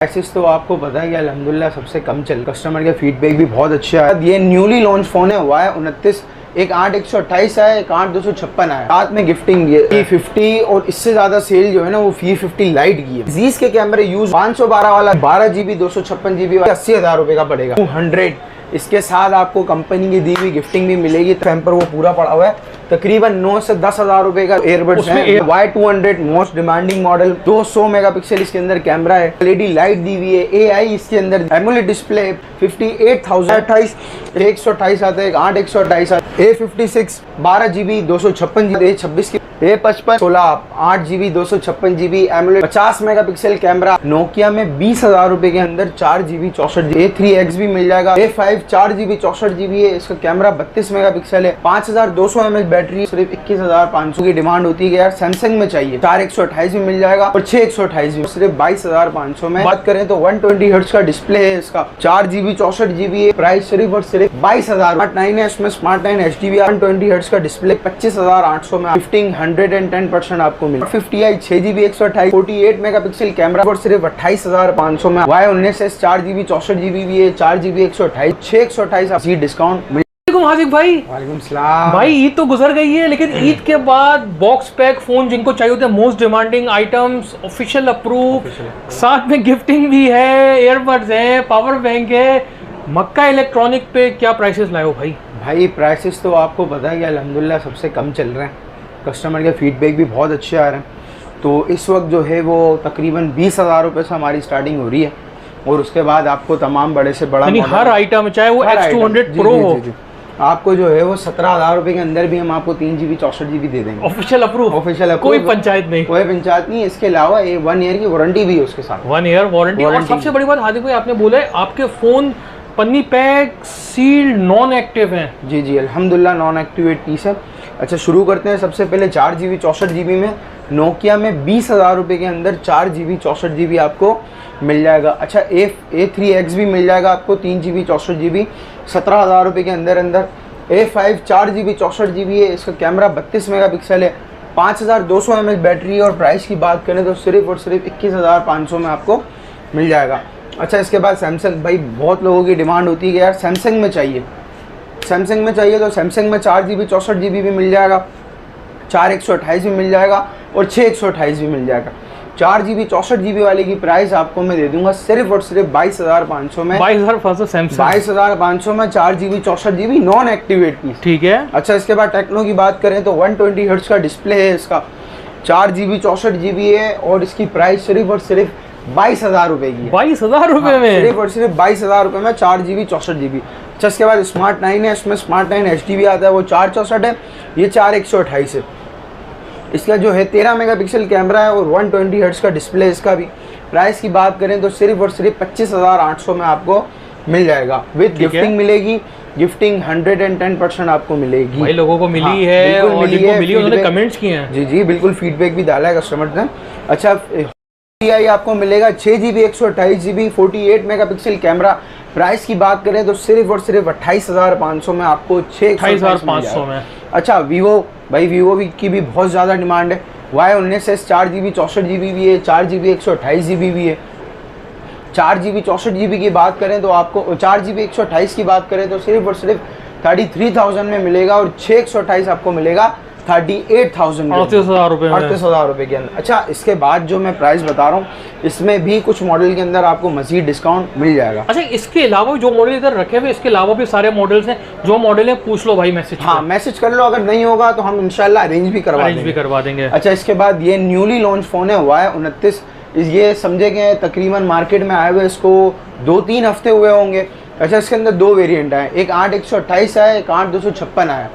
Prices तो आपको पता है कि अल्हम्दुलिल्लाह सबसे कम चल, कस्टमर के फीडबैक भी बहुत अच्छे आया। ये न्यूली लॉन्च फोन है, हुआ है 29, एक 8/128 है, एक 8/256 है। साथ में गिफ्टिंग ये P50 और इससे ज्यादा सेल जो है ना वो P50 लाइट की है। जीज के कैमरे यूज 512 वाला 12GB 256GB 80,000 रुपए का पड़ेगा 200। इसके साथ आपको कंपनी की दी हुई गिफ्टिंग भी मिलेगी। टेम्पर वो पूरा पड़ा हुआ है, तकरीबन 9 से 10,000 रुपए का एयरबड्स है। Y200 most demanding model, 200 megapixel इसके अंदर कैमरा है, LED लाइट दी हुई है, AI इसके अंदर, एमोलेड डिस्प्ले, 58,028 128 आता है, 8/128 आता है, A56 12GB 256GB, A26 की A55 16 8GB 256GB AMOLED 50 megapixel camera. Nokia में 20,000 रुपए के अंदर 4GB 64GB A3X भी मिल जाएगा। A5 4GB 64GB है, इसका कैमरा 32 मेगापिक्सल है, 5200 mAh बैटरी, सिर्फ 21,500 की डिमांड होती है कि यार सैमसंग में चाहिए। 4/128 भी मिल जाएगा और 6/128 भी, सिर्फ 22,500 में। बात करें तो 120 हर्ट्ज का डिस्प्ले है इसका, 4GB 64GB है, प्राइस सिर्फ और सिर्फ 22,000। स्मार्ट 9 है, इसमें स्मार्ट 9 HDR 120 हर्ट्ज का डिस्प्ले 25,800 में। गिफ्टिंग 110% आपको मिले। 50i 6GB 128 48 मेगापिक्सल कैमरा और सिर्फ 28,500 में। Y19s 4GB 64GB भी है, 4GB 128 6/128 डिस्काउंट। हाजिक भाई, वालेकुम सलाम भाई ईद तो गुजर गई है, लेकिन ईद के बाद बॉक्स पैक फोन जिनको चाहिए होते हैं, most demanding items, official approve, साथ में गिफ्टिंग भी है, एयरबड्स हैं, पावर बैंक है, मक्का इलेक्ट्रॉनिक पे क्या प्राइसेस लाए हो भाई? भाई प्राइसेस तो आपको पता है कि अल्हम्दुलिल्लाह सबसे कम चल रहे हैं, कस्टमर के फीडबैक भी बहुत अच्छे आ रहे हैं। तो इस वक्त जो है वो तकरीबन 20,000 रुपये से हमारी स्टार्टिंग हो रही है, और उसके बाद आपको तमाम बड़े से बड़ा हर आइटम चाहे वो X200 Pro हो, आपको जो है वो 17,000 रुपये के अंदर भी हम आपको 3GB 64GB दे देंगे। ऑफिशियल अप्रूव, ऑफिशियल कोई पंचायत नहीं, कोई पंचायत नहीं। इसके अलावा 1 ईयर की वारंटी भी है उसके साथ, 1 ईयर वारंटी। और सबसे बड़ी बात हाजिक भाई आपने बोला है आपके फोन पन्नी पैक सील्ड नॉन एक्टिव हैं। जी जी अल्हम्दुलिल्लाह नॉन एक्टिवेट पीस है। अच्छा शुरू करते हैं सबसे पहले 4GB 64GB में। नोकिया में 20,000 रुपये के अंदर 4GB 64GB आपको मिल जाएगा। अच्छा A3X भी मिल जाएगा आपको 3GB 64GB 17,000 रुपये के अंदर अंदर। A5 4GB 64GB है, इसका कैमरा 32 मेगापिक्सल है, 5200 mAh बैटरी। और प्राइस की बात करें तो सिर्फ और सिर्फ 21,500 में आपको मिल जाएगा। अच्छा इसके बाद सैमसंग, भाई बहुत लोगों की डिमांड होती है कि यार सैमसंग में चाहिए, सैमसंग में चाहिए, तो सैमसंग में 4GB 64GB भी मिल जाएगा, 4/128 भी मिल जाएगा और 6/128 भी मिल जाएगा। 4GB 64GB वाले की प्राइस आपको मैं दे दूंगा सिर्फ और सिर्फ 22,500 में। 22,500 में 4GB 64GB non activate piece, ठीक है। अच्छा इसके बाद टेक्नो की बात करें तो 120 हर्ट्ज का डिस्प्ले है इसका, 4GB 64GB है, और इसकी प्राइस सिर्फ और सिर्फ 22,000 रुपये की है। 22,000 रुपये में, सिर्फ और सिर्फ 22,000 रुपये में 4GB 64GB। अच्छा इसके बाद स्मार्ट 9 है, इसमें स्मार्ट 9 HD आता है, वो 4/64 है, ये 4/128 है। इसका जो है 13 मेगापिक्सल कैमरा है और 120 हर्ट्ज का डिस्प्ले इसका भी। प्राइस की बात करें तो सिर्फ और सिर्फ 25,800 में आपको मिल जाएगा, विद गिफ्टिंग मिलेगी। गिफ्टिंग 110% आपको मिलेगी। भाई लोगों को मिली है और जिनको मिली उन्होंने कमेंट्स किए हैं। जी जी बिल्कुल, फीडबैक भी डाला है कस्टमर ने। अच्छा आपको मिलेगा 6GB 128GB 48 megapixel camera. Price की बात करें तो सिर्फ और सिर्फ 28,500 में आपको 28,500 में। अच्छा वीवो, भाई वीवो की भी बहुत ज़्यादा डिमांड है। Y19s 4GB 64GB भी है, 4GB 128GB भी है। 4GB 64GB की बात करें तो आपको 4GB 128 की बात करें तो सिर्फ और सिर्फ 33,000 में मिलेगा, और 6/128 आपको मिलेगा 38,000 38,000 रुपये के अंदर। अच्छा इसके बाद जो मैं प्राइस बता रहा हूँ इसमें भी कुछ मॉडल के अंदर आपको मजीद डिस्काउंट मिल जाएगा। अच्छा इसके अलावा जो मॉडल इधर रखे हुए, इसके अलावा भी सारे मॉडल्स हैं, जो मॉडल है पूछ लो भाई मैसेज। हाँ मैसेज कर लो, अगर नहीं होगा तो हम इंशाल्लाह अरेंज भी करवा देंगे। अच्छा इसके बाद ये न्यूली लॉन्च फोन है, Y29, ये समझे कि तकरीबन मार्केट में आए हुए इसको 2-3 हफ्ते हुए होंगे। अच्छा इसके अंदर 2 वेरिएंट आए, एक 8/128 है, एक 8/256 आया।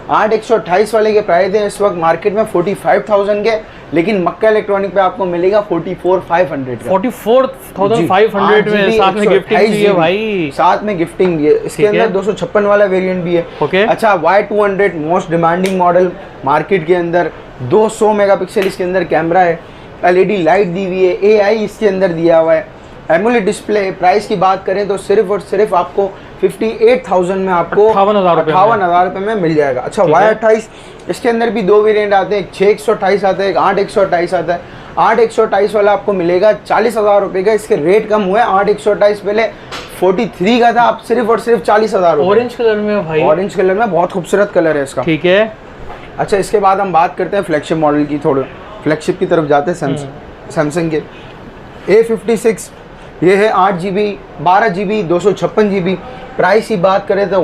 8/128 वाले के प्राइस है इस वक्त मार्केट में 45,000 के, लेकिन मक्का इलेक्ट्रॉनिक पे आपको मिलेगा 44,500 का। 44,500 में, साथ में गिफ्टिंग भी है भाई, साथ में गिफ्टिंग भी है। इसके अंदर 256 वाला वेरिएंट भी है। अच्छा Y200 most demanding model market के अंदर, 200 मेगापिक्सल इसके अंदर कैमरा है, LED लाइट दी हुई है, AI इसके अंदर दिया हुआ है, एमोलेड डिस्प्ले। प्राइस की बात करें तो सिर्फ और सिर्फ आपको 58,000 में आपको 58,000 रुपये में मिल जाएगा। अच्छा Y28, इसके अंदर भी 2 वेरिएंट आते हैं, एक 6/128 आता है, एक 8/128 आता है। 8/128 वाला आपको मिलेगा 40,000 रुपये का। इसके रेट कम हुए, 8/128 पहले 43 का था, आप सिर्फ और सिर्फ 40,000 ऑरेंज कलर में भाई, ऑरेंज कलर में बहुत खूबसूरत कलर है इसका। ठीक है। अच्छा, इसके बाद हम बात करते हैं फ्लैगशिप मॉडल की, थोड़े फ्लैगशिप की तरफ जाते हैं। सैमसंग के A56, ये है 8GB 12GB 256GB। प्राइस की बात करें तो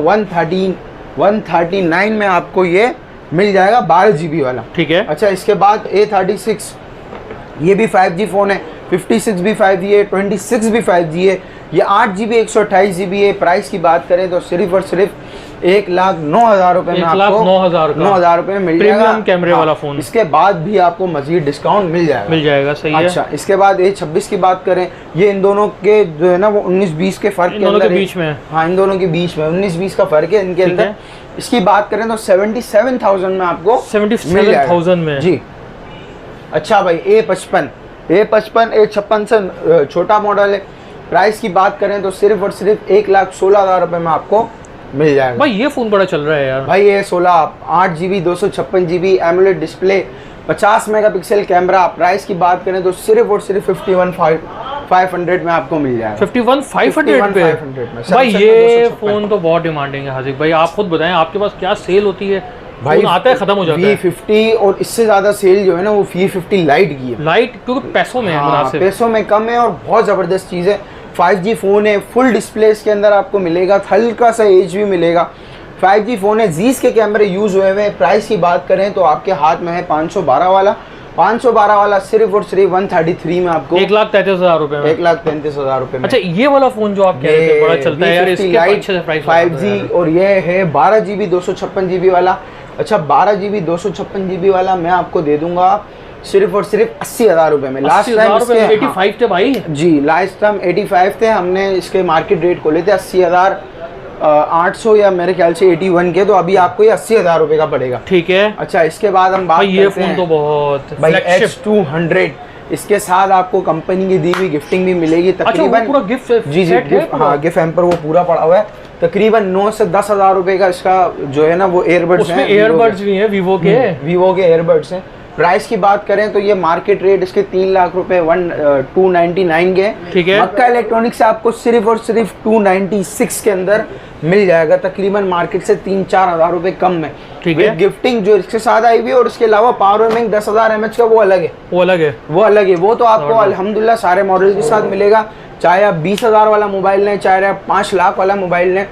139 में आपको ये मिल जाएगा 12GB वाला। ठीक है। अच्छा, इसके बाद A36, ये भी 5G फ़ोन है, 56 भी 5G है, 26 भी 5G है। ये 8GB 128GB है। प्राइस की बात करें तो सिर्फ और सिर्फ 1,09,000 रुपये में आपको 9,000 रुपये में मिल जाएगा। प्रीमियम कैमरे वाला फोन। इसके बाद भी आपको मजीद डिस्काउंट मिल जाएगा। सही है। अच्छा, इसके बाद A26 की बात करें, ये इन दोनों के जो है ना वो 19-20 के फर्क के अंदर बीच में, हाँ इन दोनों के बीच में 19-20 का फर्क है इनके अंदर। इसकी बात करें तो 77,000 में आपको 77,000 में जी। अच्छा भाई, A55 A56 से छोटा मॉडल है। प्राइस की बात करें तो सिर्फ और सिर्फ 1,16,000 रुपये में आपको मिल जाएगा। भाई ये फोन बड़ा चल रहा है यार। भाई ये 8GB 256GB AMOLED display, 50 megapixel camera. Price की बात करें तो सिर्फ और सिर्फ 51,500 में आपको मिल जाएगा। 51,500 में। भाई ये फोन तो बहुत डिमांडिंग है हाजिक भाई, आप खुद बताएं आपके पास क्या सेल होती है? भाई आता है, खत्म हो जाता है। V50 और इससे ज्यादा सेल जो है ना वो V50 लाइट की है। लाइट क्योंकि पैसों में है, मुनासिब पैसों में कम है और बहुत जबरदस्त चीज है। 5G फोन है, फुल डिस्प्ले इसके अंदर आपको मिलेगा, हल्का सा एज भी मिलेगा। 5G फोन है, जीस के कैमरे यूज हुए हुए। प्राइस की बात करें तो आपके हाथ में है 512 वाला सिर्फ और सिर्फ 133 में आपको 1,33,000 रुपए में। 1,33,000 रुपए में। अच्छा, ये वाला फोन जो आप कह रहे थे बड़ा चलता है यार, इसके अच्छे से प्राइस 5G और ये है 12GB 256GB वाला। अच्छा, 12GB 256GB वाला मैं आपको दे दूंगा सिर्फ और सिर्फ 80,000 रुपए में। लास्ट टाइम 85 थे भाई जी, लास्ट टाइम 85 थे, हमने इसके मार्केट रेट खोले थे 80,800 या मेरे ख्याल से 81 के, तो अभी आपको ये 80,000 रुपए का पड़ेगा। ठीक है। अच्छा, इसके बाद हम बात करते हैं, ये फोन तो बहुत भाई H200, इसके साथ आपको कंपनी की दी हुई गिफ्टिंग भी मिलेगी तकरीबन। अच्छा, पूरा गिफ्ट जी गिफ्ट, हाँ गिफ्ट हैम्पर वो पूरा पड़ा हुआ है। तकरीबन 9 से 10,000 रुपए का इसका जो है ना वो एयरबड्स हैं। एयरबड्स भी हैं वीवो के एयरबड्स हैं। प्राइस की बात करें तो ये मार्केट रेट इसके 3 लाख रुपए 299 के। ठीक है। मक्का इलेक्ट्रॉनिक्स से आपको सिर्फ और सिर्फ 296 के अंदर मिल जाएगा, तकरीबन मार्केट से 3-4 हज़ार रुपए कम में। ठीक है। गिफ्टिंग जो इसके साथ आई हुई है और इसके अलावा पावर बैंक 10,000 mAh का वो अलग है। वो तो आपको अल्हम्दुलिल्लाह सारे मॉडल के साथ मिलेगा, चाहे आप 20,000 वाला मोबाइल लें, चाहे आप 5 लाख वाला मोबाइल लें।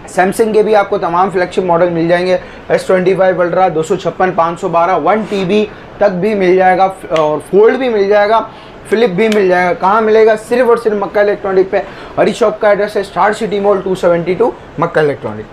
सैमसंग के भी आपको तमाम फ्लैगशिप मॉडल मिल जाएंगे, S25 अल्ट्रा 256 512 1TB तक भी मिल जाएगा और फोल्ड भी मिल जाएगा, फ्लिप भी मिल जाएगा। कहाँ मिलेगा? सिर्फ और सिर्फ मक्का इलेक्ट्रॉनिक पे। हरी शॉप का एड्रेस है स्टार सिटी मॉल 272 मक्का इलेक्ट्रॉनिक।